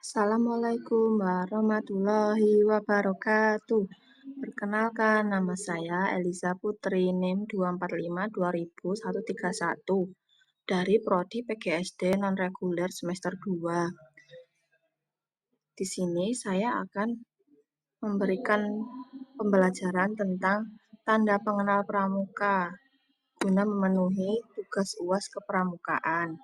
Assalamualaikum warahmatullahi wabarakatuh. Perkenalkan, nama saya Eliza Putri, NIM 245200131 dari Prodi PGSD Non-Reguler Semester 2. Di sini saya akan memberikan pembelajaran tentang tanda pengenal pramuka guna memenuhi tugas UAS kepramukaan.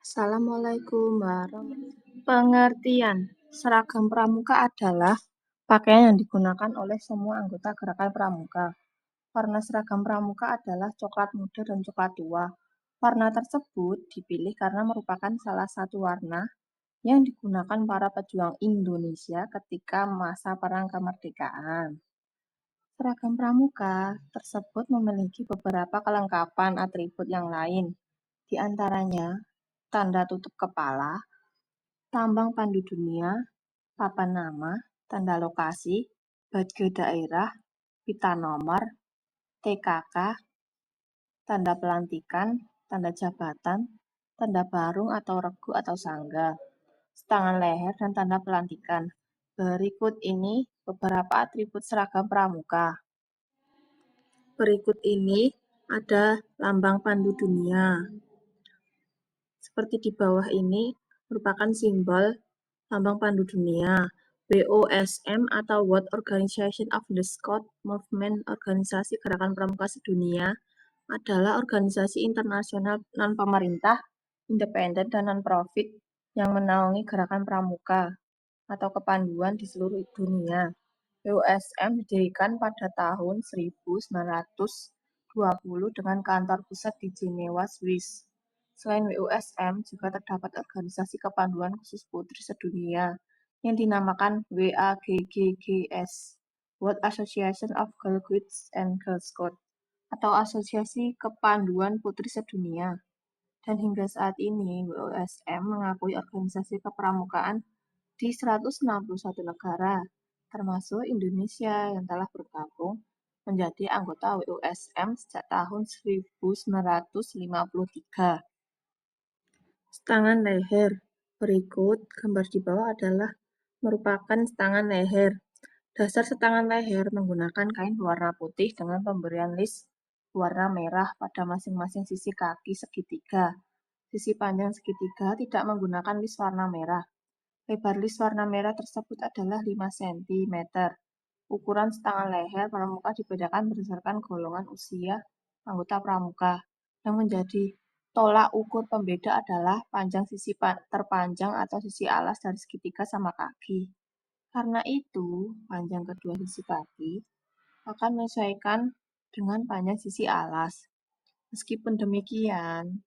Assalamualaikum warahmatullahi wabarakatuh. Pengertian seragam pramuka adalah pakaian yang digunakan oleh semua anggota gerakan pramuka. Warna seragam pramuka adalah coklat muda dan coklat tua. Warna tersebut dipilih karena merupakan salah satu warna yang digunakan para pejuang Indonesia ketika masa Perang Kemerdekaan. Seragam pramuka tersebut memiliki beberapa kelengkapan atribut yang lain, di antaranya tanda tutup kepala, tambang pandu dunia, papan nama, tanda lokasi, badge daerah, pita nomor, TKK, tanda pelantikan, tanda jabatan, tanda barung atau regu atau sangga, setangan leher, dan tanda pelantikan. Berikut ini beberapa atribut seragam pramuka. Berikut ini ada lambang pandu dunia. Seperti di bawah ini merupakan simbol lambang pandu dunia. WOSM atau World Organization of the Scout Movement, organisasi gerakan pramuka sedunia, adalah organisasi internasional non-pemerintah, independen dan non-profit yang menaungi gerakan pramuka atau kepanduan di seluruh dunia. WOSM didirikan pada tahun 1920 dengan kantor pusat di Jenewa, Swiss. Selain WOSM, juga terdapat organisasi kepanduan khusus putri sedunia yang dinamakan WAGGGS, World Association of Girl Guides and Girl Scouts, atau Asosiasi Kepanduan Putri Sedunia. Dan hingga saat ini, WOSM mengakui organisasi kepramukaan di 161 negara, termasuk Indonesia yang telah bergabung menjadi anggota WOSM sejak tahun 1953. Setangan leher. Berikut gambar di bawah adalah merupakan setangan leher. Dasar setangan leher menggunakan kain berwarna putih dengan pemberian list warna merah pada masing-masing sisi kaki segitiga. Sisi panjang segitiga tidak menggunakan list warna merah. Lebar list warna merah tersebut adalah 5 cm. Ukuran setangan leher pramuka dibedakan berdasarkan golongan usia anggota pramuka. Yang menjadi tolak ukur pembeda adalah panjang sisi terpanjang atau sisi alas dari segitiga sama kaki. Karena itu, panjang kedua sisi kaki akan menyesuaikan dengan panjang sisi alas. Meskipun demikian,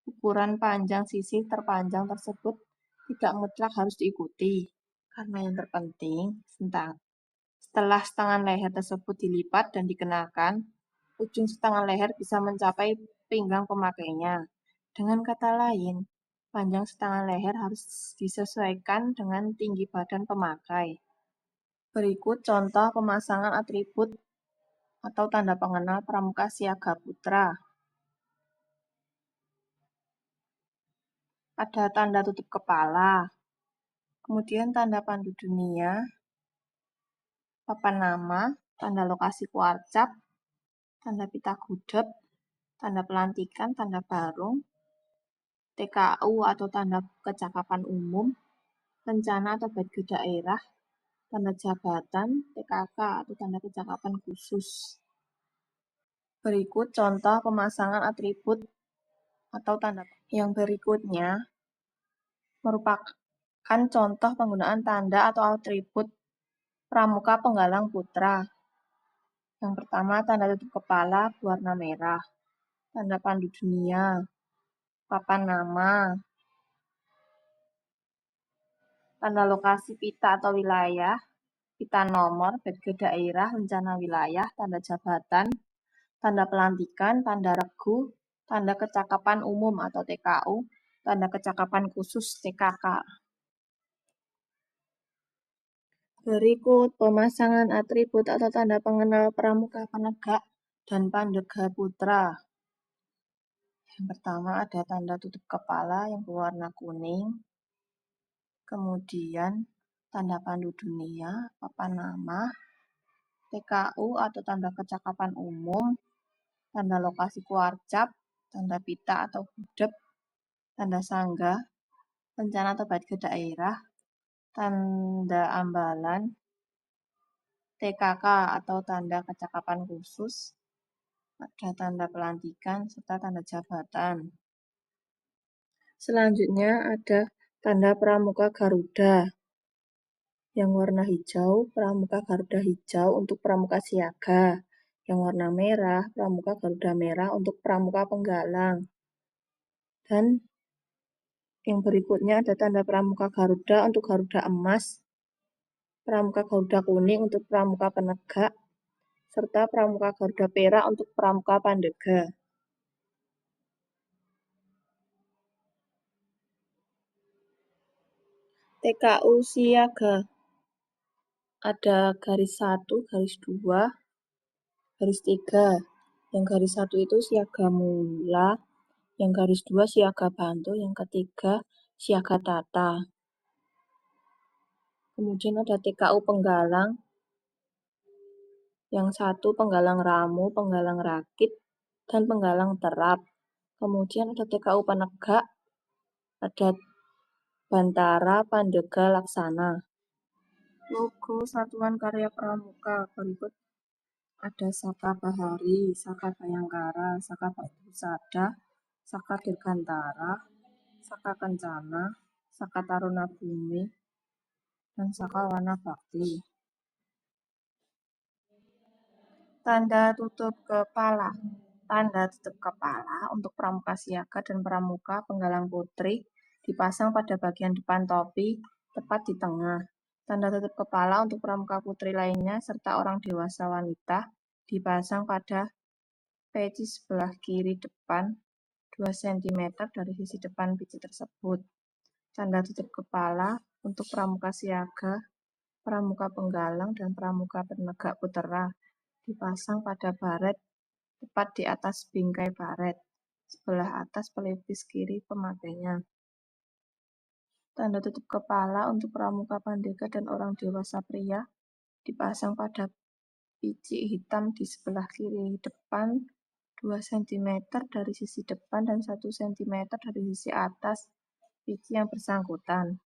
ukuran panjang sisi terpanjang tersebut tidak mutlak harus diikuti, karena yang terpenting setelah setangan leher tersebut dilipat dan dikenakan, ujung setangan leher bisa mencapai pinggang pemakainya. Dengan kata lain, panjang setangan leher harus disesuaikan dengan tinggi badan pemakai. Berikut contoh pemasangan atribut atau tanda pengenal pramuka siaga putra. Ada tanda tutup kepala, kemudian tanda pandu dunia, papan nama, tanda lokasi kuarcap, tanda pita gudeg, tanda pelantikan, tanda barung, TKU atau tanda kecakapan umum, rencana atau badge daerah, tanda jabatan, TKK atau tanda kecakapan khusus. Berikut contoh pemasangan atribut atau tanda. Yang berikutnya merupakan contoh penggunaan tanda atau atribut pramuka penggalang putra. Yang pertama, tanda tutup kepala berwarna merah, tanda pandu dunia, papan nama, tanda lokasi pita atau wilayah, pita nomor, badge daerah, rencana wilayah, tanda jabatan, tanda pelantikan, tanda regu, tanda kecakapan umum atau TKU, tanda kecakapan khusus TKK. Berikut pemasangan atribut atau tanda pengenal pramuka penegak dan pandega putra. Yang pertama ada tanda tutup kepala yang berwarna kuning, kemudian tanda pandu dunia, papan nama, TKU atau tanda kecakapan umum, tanda lokasi kuarcap, tanda pita atau hudep, tanda sanggah, bencana atau bait ke daerah, tanda ambalan, TKK atau tanda kecakapan khusus, ada tanda pelantikan, serta tanda jabatan. Selanjutnya ada tanda Pramuka Garuda yang warna hijau, Pramuka Garuda hijau untuk Pramuka Siaga. Yang warna merah, Pramuka Garuda merah untuk Pramuka Penggalang. Dan yang berikutnya ada tanda Pramuka Garuda untuk Garuda Emas, Pramuka Garuda Kuning untuk Pramuka Penegak, serta Pramuka Garuda Perak untuk Pramuka Pandega. TKU Siaga ada garis 1, garis 2, garis 3. Yang garis 1 itu siaga mula, yang garis 2 siaga bantu, yang ketiga siaga tata. Kemudian ada TKU Penggalang, yang 1 Penggalang Ramu, Penggalang Rakit, dan Penggalang Terap. Kemudian ada TKU Penegak, ada Bantara, Pandega, Laksana. Logo Satuan Karya Pramuka berikut ada Saka Bahari, Saka Bayangkara, Saka Husada, Saka Dirgantara, Saka Kencana, Saka Taruna Bumi, dan Saka Wana Bakti. Tanda tutup kepala. Tanda tutup kepala untuk Pramuka Siaga dan Pramuka Penggalang Putri dipasang pada bagian depan topi, tepat di tengah. Tanda tutup kepala untuk Pramuka Putri lainnya serta orang dewasa wanita dipasang pada peci sebelah kiri depan 2 cm dari sisi depan peci tersebut. Tanda tutup kepala untuk Pramuka Siaga, Pramuka Penggalang, dan Pramuka Penegak Putera dipasang pada baret tepat di atas bingkai baret, sebelah atas pelipis kiri pemakainya. Tanda tutup kepala untuk Pramuka Pandega dan orang dewasa pria dipasang pada picik hitam di sebelah kiri depan 2 cm dari sisi depan dan 1 cm dari sisi atas picik yang bersangkutan.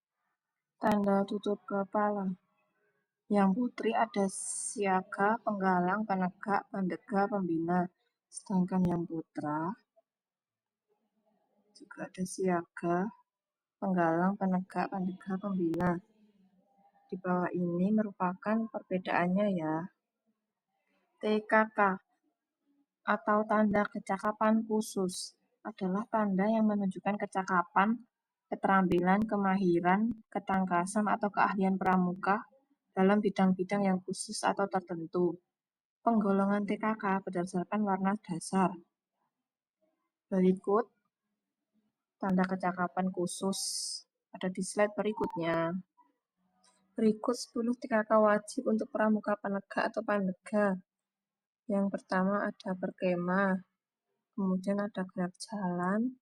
Tanda tutup kepala. Yang putri ada siaga, penggalang, penegak, pandega, pembina. Sedangkan yang putra juga ada siaga, penggalang, penegak, pandega, pembina. Di bawah ini merupakan perbedaannya ya. TKK atau tanda kecakapan khusus adalah tanda yang menunjukkan kecakapan, keterampilan, kemahiran, ketangkasan atau keahlian pramuka dalam bidang-bidang yang khusus atau tertentu. Penggolongan TKK berdasarkan warna dasar. Berikut tanda kecakapan khusus ada di slide berikutnya. Berikut 10 TKK wajib untuk pramuka penegak atau pandega. Yang pertama ada berkemah, kemudian ada gerak jalan,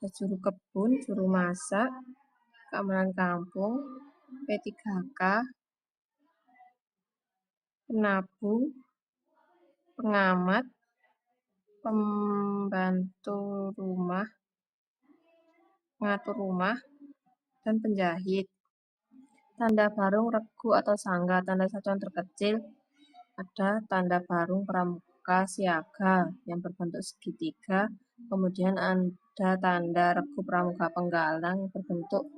ada juru kebun, juru masak, keamanan kampung, P3K, penabung, pengamat, pembantu rumah, pengatur rumah, dan penjahit. Tanda barung, regu atau sangga, tanda satuan terkecil, ada tanda barung pramuka siaga yang berbentuk segitiga, kemudian ada tanda regu pramuka penggalang yang berbentuk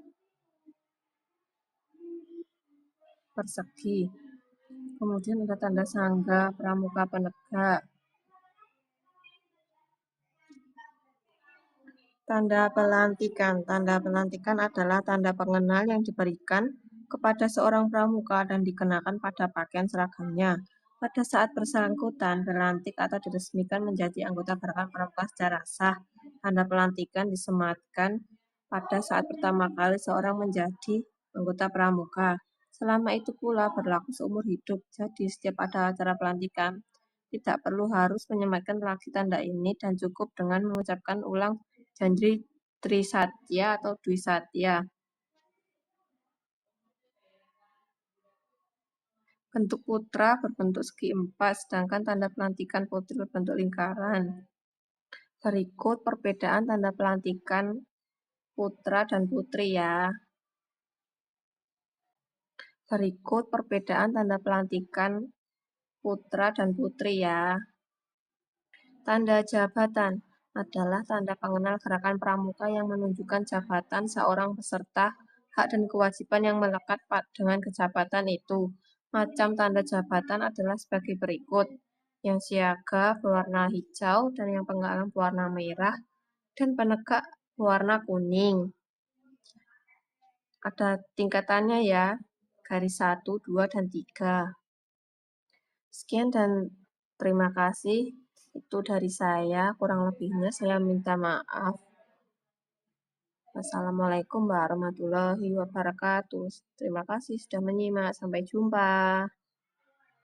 persegi. Kemudian ada tanda sangga pramuka penegak. Tanda pelantikan. Tanda pelantikan adalah tanda pengenal yang diberikan kepada seorang pramuka dan dikenakan pada pakaian seragamnya. Pada saat bersangkutan berlantik atau diresmikan menjadi anggota gerakan pramuka secara sah, tanda pelantikan disematkan pada saat pertama kali seorang menjadi anggota pramuka. Selama itu pula berlaku seumur hidup. Jadi setiap ada acara pelantikan, tidak perlu harus menyematkan reaksi tanda ini dan cukup dengan mengucapkan ulang Jadi Trisatya atau Dwi Satya. Bentuk putra berbentuk segi empat, sedangkan tanda pelantikan putri berbentuk lingkaran. Berikut perbedaan tanda pelantikan putra dan putri ya. Berikut perbedaan tanda pelantikan putra dan putri ya. Tanda jabatan adalah tanda pengenal gerakan pramuka yang menunjukkan jabatan seorang peserta, hak dan kewajiban yang melekat dengan kejabatan itu. Macam tanda jabatan adalah sebagai berikut. Yang siaga berwarna hijau dan yang penggalang berwarna merah dan penegak berwarna kuning. Ada tingkatannya ya, garis 1, 2, dan 3. Sekian dan terima kasih. Itu dari saya, kurang lebihnya saya minta maaf. Wassalamualaikum warahmatullahi wabarakatuh. Terima kasih sudah menyimak. Sampai jumpa.